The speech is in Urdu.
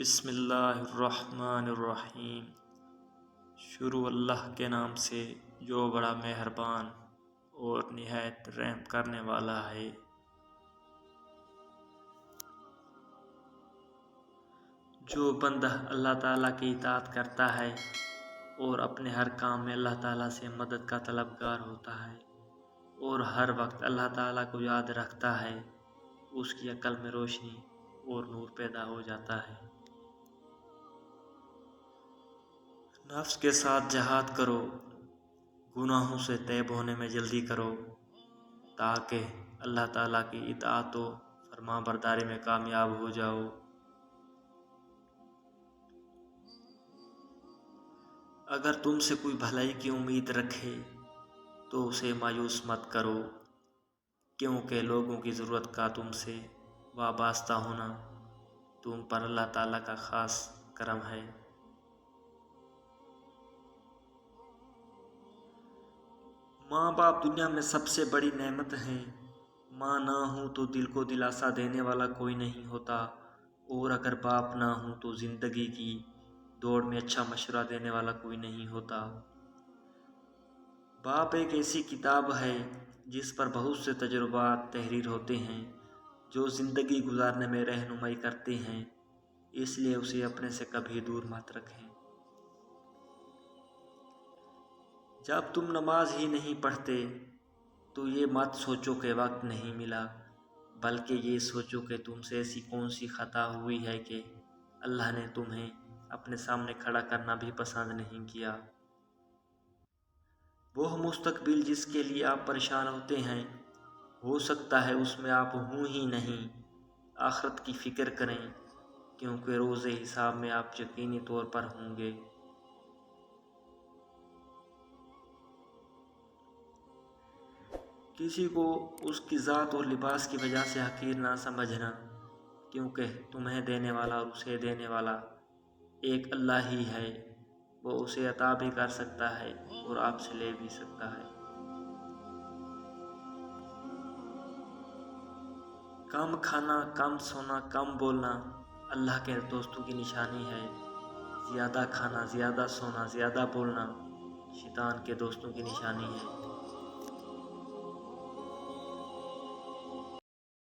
بسم اللہ الرحمن الرحیم۔ شروع اللہ کے نام سے جو بڑا مہربان اور نہایت رحم کرنے والا ہے۔ جو بندہ اللہ تعالیٰ کی اطاعت کرتا ہے اور اپنے ہر کام میں اللہ تعالیٰ سے مدد کا طلبگار ہوتا ہے اور ہر وقت اللہ تعالیٰ کو یاد رکھتا ہے، اس کی عقل میں روشنی اور نور پیدا ہو جاتا ہے۔ نفس کے ساتھ جہاد کرو، گناہوں سے طیب ہونے میں جلدی کرو تاکہ اللہ تعالیٰ کی اطاعت و فرما برداری میں کامیاب ہو جاؤ۔ اگر تم سے کوئی بھلائی کی امید رکھے تو اسے مایوس مت کرو، کیونکہ لوگوں کی ضرورت کا تم سے وابستہ ہونا تم پر اللہ تعالیٰ کا خاص کرم ہے۔ ماں باپ دنیا میں سب سے بڑی نعمت ہیں۔ ماں نہ ہوں تو دل کو دلاسا دینے والا کوئی نہیں ہوتا، اور اگر باپ نہ ہوں تو زندگی کی دوڑ میں اچھا مشورہ دینے والا کوئی نہیں ہوتا۔ باپ ایک ایسی کتاب ہے جس پر بہت سے تجربات تحریر ہوتے ہیں جو زندگی گزارنے میں رہنمائی کرتے ہیں، اس لیے اسے اپنے سے کبھی دور مت رکھیں۔ جب تم نماز ہی نہیں پڑھتے تو یہ مت سوچو کہ وقت نہیں ملا، بلکہ یہ سوچو کہ تم سے ایسی کون سی خطا ہوئی ہے کہ اللہ نے تمہیں اپنے سامنے کھڑا کرنا بھی پسند نہیں کیا۔ وہ مستقبل جس کے لیے آپ پریشان ہوتے ہیں، ہو سکتا ہے اس میں آپ ہوں ہی نہیں۔ آخرت کی فکر کریں، کیونکہ روز حساب میں آپ یقینی طور پر ہوں گے۔ کسی کو اس کی ذات اور لباس کی وجہ سے حقیر نہ سمجھنا، کیونکہ تمہیں دینے والا اور اسے دینے والا ایک اللہ ہی ہے۔ وہ اسے عطا بھی کر سکتا ہے اور آپ سے لے بھی سکتا ہے۔ کم کھانا، کم سونا، کم بولنا اللہ کے دوستوں کی نشانی ہے۔ زیادہ کھانا، زیادہ سونا، زیادہ بولنا شیطان کے دوستوں کی نشانی ہے۔